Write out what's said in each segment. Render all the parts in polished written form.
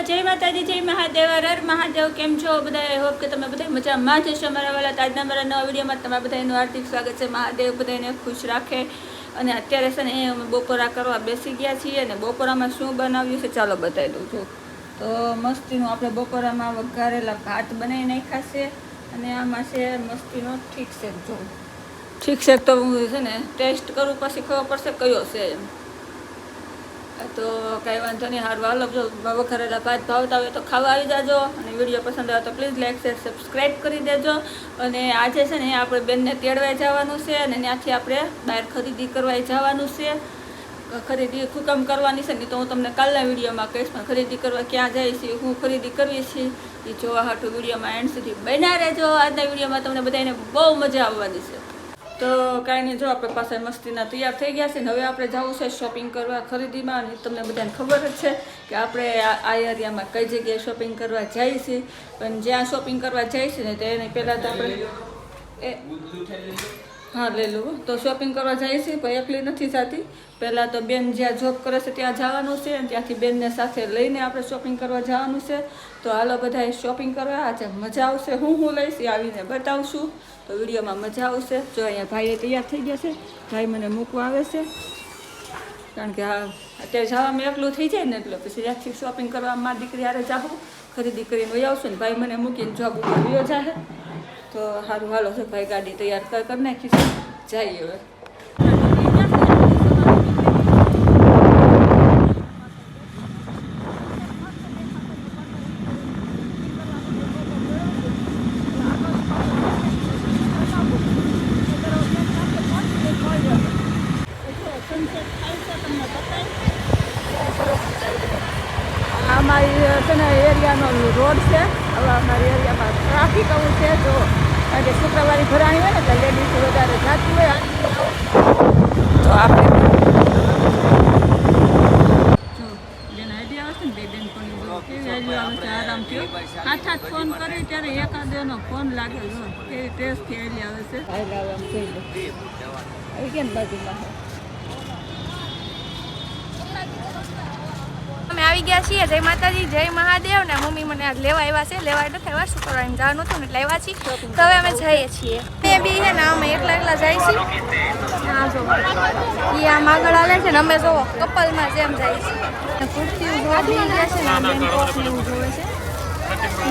જય માતાજી, જય મહાદેવ, હર મહાદેવ. કેમ છો બધા? આઈ હોપ કે તમે બધા મજામાં જ હશો. અમારા વાળા આજના મારા નવા વિડીયોમાં તમારા બધાનું હાર્દિક સ્વાગત છે. મહાદેવ બધાને ખુશ રાખે. અને અત્યારે છે ને અમે બપોરા કરવા બેસી ગયા છીએ. અને બપોરામાં શું બનાવ્યું છે ચાલો બતાવી દઉં છું. તો મસ્તીનું આપણે બપોરામાં વઘારેલા ભાત બનાવી નાખ્યા છે. અને આમાં છે મસ્તીનો ઠીક છે. જો ઠીક છે તો હું છે ને ટેસ્ટ કરું પછી ખબર પડશે કયો છે એમ. તો કાંઈ વાંધો નહીં, સારું હાલો. જો વઘારેલા ભાત ભાવતા હોય તો ખાવા આવી જાજો. અને વિડીયો પસંદ આવે તો પ્લીઝ લાઈક શેર સબસ્ક્રાઈબ કરી દેજો. અને આજે છે ને આપણે બેનને તેડવા જવાનું છે. અને ત્યાંથી આપણે બહાર ખરીદી કરવા જવાનું છે. ખરીદી હુકમ કરવાની છે ને તો હું તમને કાલના વિડીયોમાં કહીશ. પણ ખરીદી કરવા ક્યાં જાય છે, હું ખરીદી કરવી છે એ જોવા હાટું વિડીયોમાં એન્ડ સુધી બન્યા રહેજો. આજના વિડીયોમાં તમને બધાને બહુ મજા આવવાની છે. તો કાંઈ નહીં, જો આપણે પાસે મસ્તીના તૈયાર થઈ ગયા છે ને હવે આપણે જવું છે શોપિંગ કરવા ખરીદીમાં. અને તમને બધાને ખબર જ છે કે આપણે આ એરિયામાં કઈ જગ્યાએ શોપિંગ કરવા જઈએ છીએ. પણ જ્યાં શોપિંગ કરવા જઈએ છીએ ને તો એની પહેલાં તો આપણે હા લઈ લઉં. તો શોપિંગ કરવા જઈએ છીએ પણ એકલી નથી જતી. પહેલાં તો બેન જ્યાં જોબ કરે છે ત્યાં જવાનું છે. અને ત્યાંથી બેનને સાથે લઈને આપણે શોપિંગ કરવા જવાનું છે. તો હાલો બધાએ શોપિંગ કરવા. આજે મજા આવશે. હું લઈશ એ આવીને બતાવશું. તો વિડીયોમાં મજા આવશે. જો અહીંયા ભાઈએ તૈયાર થઈ ગયા છે. ભાઈ મને મૂકવા આવે છે. કારણ કે આ અત્યારે જવામાં એકલું થઈ જાય ને એટલે પછી ત્યાંથી શોપિંગ કરવા મારી દીકરી હારે જાઉં, ખરીદી કરીને વહી આવશું ને ભાઈ મને મૂકીને જોબ ઉપર વયો જાય. તો સારું હાલો છે ભાઈ, ગાડી તૈયાર કરી નાખીશું, જઈએ હવે. અમારી છે ને એરિયાનો રોડ છે. હવે અમારી એરિયામાં ટ્રાફિક આવું છે. જો કારણ કે શુક્રવારે ભરાણી હોય ને એટલે લેડીઝ વધારે જાતી હોય. તો આપણે જો બેન આઈડિયા આવશે ને બે બેન પણ કેવી આઈડિયા આવે છે. આરામથી હાથ ફોન કરે ત્યારે એકાદોનો ફોન લાગે. જો કેવી ટેસ્ટથી આઈડિયા આવે છે. આમ જોઈ લો આવી કેમ બાજુમાં અમે આવી ગયા છીએ. જય માતાજી, જય મહાદેવ. ને મમ્મી મને આજ લેવા આવ્યા છે. લેવા નથી આવ્યા, શું કરવા એમ જવાનું હતું ને એટલે આવ્યા છીએ. તો હવે અમે જઈએ છીએ. બે બી છે ને અમે એકલા જાય છીએ. હા જો એ આમ આગળ આવે છે ને અમે જો કપલમાં જેમ જાય છીએ. કુર્તી જોવા બી ગયા છે ને આ બેન ટોપ ને એવું જોવે છે.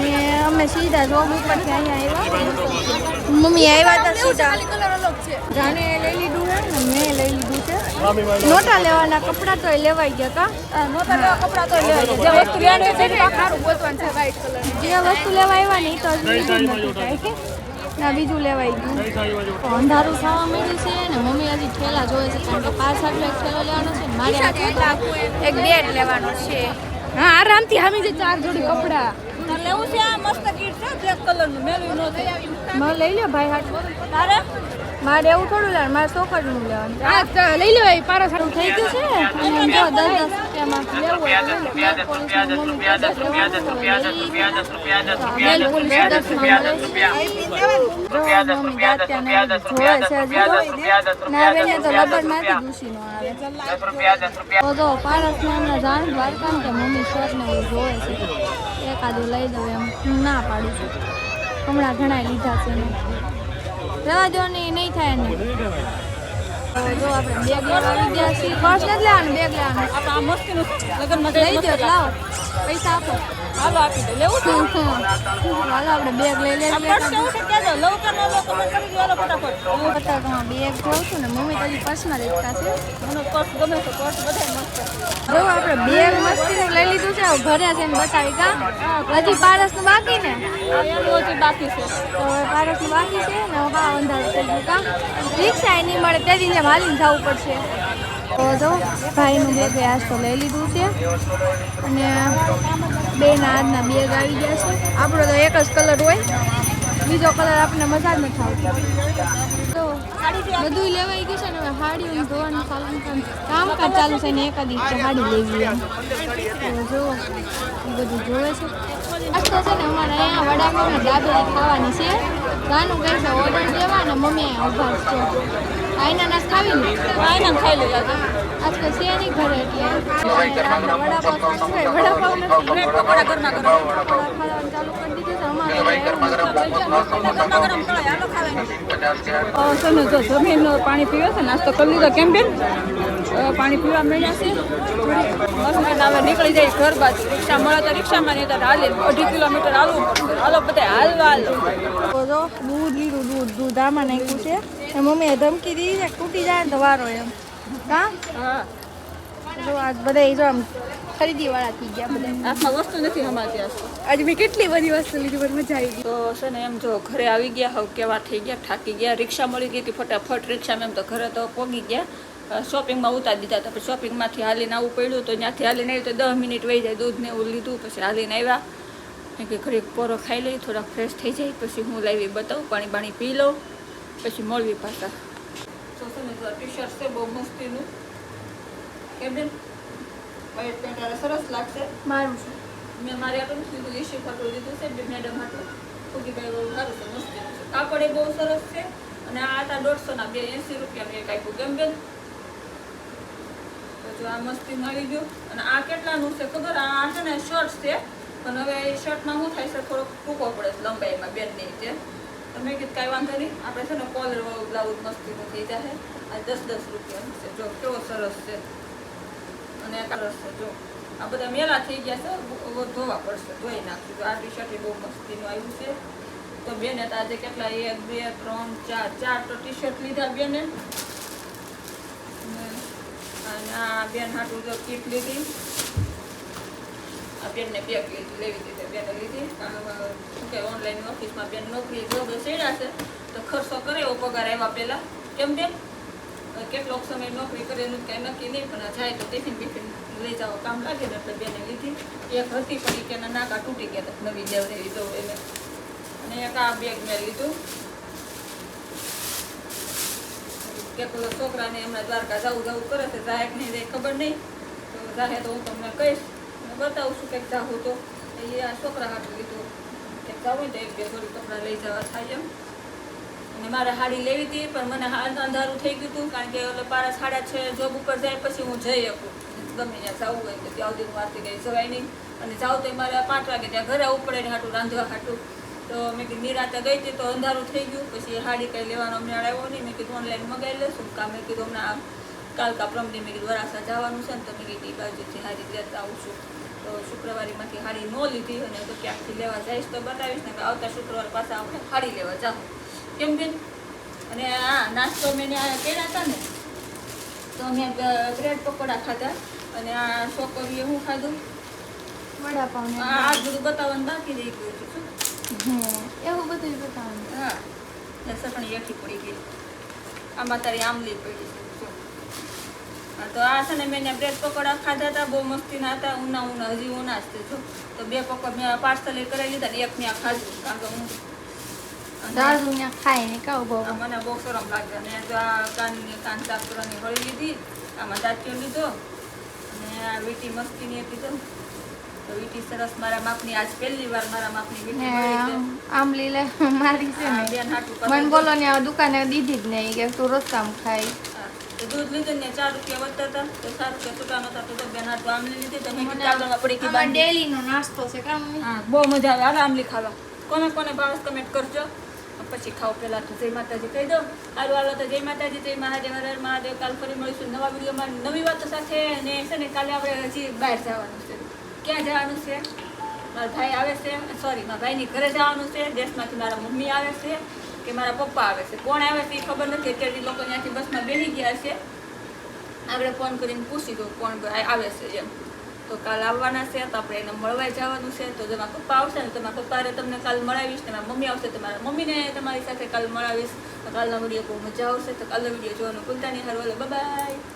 ને અમે સીધા જોબ ઉપરથી અહીંયા આવ્યા. મમ્મી આવ્યા હતા સીધા. જાને લઈ લીધું છે ને મેં લઈ લીધું છે. નોટા લેવાના કપડાં તો લેવાઈ ગયા કા. નોટા લેવા કપડાં તો લેવાઈ ગયા. જે વસ્તુ લેવાની છે એ સારું ગોતવાનું છે. વ્હાઈટ કલર જે વસ્તુ લેવા આવ્યા ને એ તો લીધું નથી કાંઈ. ના બીજું લેવાઈ ગયું. અંધારું થવા માંડ્યું છે ને મમ્મી હજી ઠેલા જોવે છે. કારણ કે પાછળ એક ઠેલો લેવાનો છે ને મારે એક બેટ લેવાનો છે. હા આરામથી હામી જે 4 જોડી કપડાં લેવું છે. આ મસ્ત કીટ છે બ્લેક કલરનું. મેલું ન થાય. લઈ લ્યો ભાઈ હાટ. તારે મારે એવું થોડું લેવાનું, મારે ચોખડનું લેવાનું. હા લઈ લો. એ પારો સારું થઈ ગયું છે. અને જો 10 રૂપિયામાં લેવું હોય તો મમ્મી શર્ટ ને એવું જોવે છે. એકાદું લઈ દઉં એમ ના પાડું છું. હમણાં ઘણા લીધા છે ને રહેવા દો ને નહીં થાય ને. જો આપણે બેગ લેવા આવી ગયા છીએ. પર્સ નથી લેવાનું, બેગ લેવાનું. આ મસ્તીનું લગ્નમાં લઈ દો, લાવો પૈસા આપો. હાલો આપી દે. લેવું છે. હાલો આપણે બેગ લઈ લઈએ. પર્સ કેવું છે કહેજો. લવ કે ન લવ કમેન્ટ કરી દો. હાલો ફટાફટ. ફટાકમાં બેગ જોઉં છું ને મમ્મી તો હજી પર્સમાં લેતા છે. મને પર્સ ગમે છે. પર્સ બધા મસ્ત છે. જો આપણે બેગ મસ્તીનું લઈ લીધું છે. ઘરે જઈને બતાવી કા. હજી પારસનું બાકી ને એનું હજી બાકી છે. તો હવે પારસનું બાકી છે ને હવે અંધારું થઈ ગયું કા. રિક્ષા નહીં મળે તે દિને હાલીને જવું પડશે. તો જો ભાઈનું બેગ આજ તો લઈ લીધું છે. અને બેના આજના બેગ આવી ગયા છે. આપણો તો એક જ કલર હોય, બીજો કલર આપણને મજા જ નથી આવતી. તો બધું લેવાઈ ગયું છે ને હવે સાડીઓ ધોવાનું કામકાજ ચાલુ છે ને એકાદી સાડી લેવી એમ. તો જો એ બધું જોવે છે. આજ તો છે ને અમારે અહીંયા વડાપાઉં દાબેલી ખાવાની છે. ગાનું કહે છે ઓર્ડર દેવા ને મમ્મી અહીંયા ઉભા છે. આઈના નાશ ખાવી ને આઈના ખાઈ લેવા. આજકાલ છે નહીં ઘરે એટલે વડાપાઉં વડાપાઉં બ્રેડ પકોડા ગરમા ગરમ ખાવાનું ચાલુ કરી દીધું છે અમારે ગરમા ગરમ તળાય હાલો ખાવાની છે ને જો જમીન પાણી પીવે છે નાસ્તો કરી લીધો કેમ બેન પાણી પીવા મળ્યા છે હવે નીકળી જાય ઘર બાજુ રિક્ષા મળે તો રિક્ષામાં નહીં તો હાલે 2.5 કિલોમીટર હાલવું પડશે હાલો બધા હાલવા હાલો જો દૂધ લીધું દૂધ આમાં નાખ્યું છે એ મમ્મીએ ધમકી દીધી છે તૂટી જાય ને તો વારો એમ હા જો આજ બધા જો આમ ખરીદી વાળા થઈ ગયા બધા હાથમાં વસ્તુ નથી અમારે આજે મેં કેટલી બધી વસ્તુ લીધી પણ મજા આવી ગઈ તો છે ને એમ જો ઘરે આવી ગયા હવે કેવા થઈ ગયા થાકી ગયા રિક્ષા મળી ગઈ હતી ફટાફટ રિક્ષામાં એમ તો ઘરે તો પોગી ગયા શોપિંગમાં ઉતારી દીધા હતા પછી શોપિંગમાંથી હાલીને આવવું પડ્યું તો ત્યાંથી હાલીને આવ્યું તો 10 મિનિટ વહી જાય દૂધ ને એવું લીધું પછી હાલીને આવ્યા કે ઘરે પોરો ખાઈ લઈ થોડાક ફ્રેશ થઈ જાય પછી હું લાવી બતાવું પાણી પી લઉં પછી મળવી પાછા તો છે ને ટી શર્ટ છે બહુ મસ્તીનું કેમ બેન વ્હાઈટ પેન્ટ વાળા સરસ લાગશે મારું છે મેં મારે આટલું લીધું એસી ફાટું લીધું છે મેડમ હાટું ફૂગીભાઈ બહુ સારું છે મસ્તીનું છે કાપડ એ બહુ સરસ છે અને આ હતા 150 ના 80 રૂપિયાનું એક આપ્યું કેમ બેન તો જો આ મસ્તીનું આવી ગયું અને આ કેટલાનું છે ખબર આ છે ને શર્ટ છે પણ હવે એ શર્ટમાં શું થાય છે થોડોક ટૂંકો પડે છે લંબાઈમાં બેનની રીતે તો મેં કીધું કાંઈ વાંધો નહીં આપણે છે ને કોલર વાળું બ્લાઉઝ મસ્તીનું થઈ જાય આ 10 રૂપિયાનું છે જો કેવો સરસ છે અને સરસ છે જો આ બધા મેલા થઈ ગયા છે ધોવા પડશે ધોઈ નાખશું આ ટી શર્ટ બહુ મસ્તીનું આવ્યું છે તો બેને તો આજે કેટલા 1 2 3 4 તો ટી શર્ટ લીધા બેને અને આ બેન હાટું જો કીટ લીધી આ બેનને બેગ લેવી દીધી બેને લીધી શું કે ઓનલાઈન ઓફિસમાં બેન નોકરી જોબ સેડ્યા છે તો ખર્ચો કરે એવો પગાર આવ્યા પહેલાં કેમ બેન કેટલોક સમય નોકરી કરે એનું કંઈ નક્કી નહીં પણ જાય તો ટિફિન બિફિન લઈ જવા કામ લાગે ને એટલે બેને લીધી એક હતી પણ કે એના નાકા તૂટી ગયા હતા નવી લેવડાવી દઉં એને અને એક આ બેગ મેં લીધું કે છોકરાને હમણાં દ્વારકા જવું કરે છે જાહેર નહીં જાય ખબર નહીં તો જાહેર તો હું તમને કહીશ બતાવું છું કંઈક જાવું તો એ આ છોકરા હાટું લીધું કંઈક જાવું તો 1-2 જોડી કપડાં લઈ જવા થાય એમ અને મારે સાડી લેવી હતી પણ મને અંધારું થઈ ગયું હતું કારણ કે ઓલે પારા 6:30 જોબ ઉપર જાય પછી હું જઈ શકું ગમે ત્યાં જવું હોય તો ત્યાં સુધી વાંચી ગઈ જવાય નહીં અને જાઉં તો મારે 5 વાગે ત્યાં ઘરે આવવું પડે ને હાટું રાંધવા હાટું તો મેં કીધું નિરાતે ગઈ હતી તો અંધારું થઈ ગયું પછી સાડી કંઈ લેવાનો મેળ આવ્યો નહીં મેં કીધું ઓનલાઈન મંગાવી લેશું કાં મેં કીધું હમણાં કાલ પ્રમદી મેં કીધું વરાસા જવાનું છે ને તો મેં કીધું એ બાજુથી સાડી લેતા આવું છું તો શુક્રવારીમાંથી સાડી ન લીધી અને તો ક્યાંકથી લેવા જઈશ તો બતાવીશ ને કે આવતા શુક્રવાર પાછા આપણે સાડી લેવા જાઉં કેમ બેન અને આ નાસ્તો મેં કર્યા હતા ને તો મેં બ્રેડ પકોડા ખાધા અને આ છોકરીએ શું ખાધું વડાપાઉં આ બધું બતાવવાનું બાકી રહી ગયું હતું શું એવું બધું બતાવવાનું હા ચટણી એઠી પડી ગઈ આમાં તારી આમલી પડી છે હા તો આ છે ને મેં બ્રેડ પકોડા ખાધા હતા બહુ મસ્તીના હતા ઉના હજી ઉના જ છે જો તો 2 પકોડા મેં પાર્સલ કરાવી લીધા ને એક મેં ખાધું કારણ કે હું દાદુ ને ખાય ને કાવ બહુ મને બહુ સરમ લાગે અને જો આ કાન સાફ કરવાની હળી લીધી આમાં દાંતિયો લીધો અને આ વીટી મસ્તીની હતી તો વીટી સરસ મારા માપની આજ પહેલી વાર મારા માપની વીટી મળી છે આમલી લે મારી છે ને બેન હાટું મન બોલો ને આ દુકાને દીધી જ નહીં કે તું રોજ કામ ખાય તો દૂધ લીધું ને 4 રૂપિયા વધતા હતા તો 4 રૂપિયા છૂટાનો હતા તો બેન હાટું આમલી લીધી તો મેં કાગળમાં પડી ગઈ બાંધી ડેલી નો નાસ્તો છે કામ હા બહુ મજા આવે હાલ આમલી ખાવા કોને ભાવે કમેન્ટ કરજો પછી ખાવ પહેલા તો જય માતાજી કહી દો હાલો તો જય માતાજી જય મહાદેવ હર હર મહાદેવ કાલ ફરી મળીશું નવા વિડીયોમાં નવી વાતો સાથે અને છે ને કાલે આપણે હજી બહાર જવાનું છે ક્યાં જવાનું છે મારા ભાઈ આવે છે સોરી મારા ભાઈની ઘરે જવાનું છે દેશમાંથી મારા મમ્મી આવે છે કે મારા પપ્પા આવે છે કોણ આવે છે એ ખબર નથી અત્યારે લોકો ત્યાંથી બસમાં બેસી ગયા છે આપણે ફોન કરીને પૂછી દો કોણ આવે છે એમ તો કાલ આવવાના છે તો આપણે એને મળવા જવાનું છે તો જો મારા પપ્પા આવશે ને તો મારા પપ્પાને તમને કાલ મળાવીશ ને મારા મમ્મી આવશે તો મારા મમ્મીને તમારી સાથે કાલ મળાવીશ તો કાલનો વિડીયો બહુ મજા આવશે તો કાલનો વિડીયો જોવાનું ભૂલતા નહીં. હારું, બાય.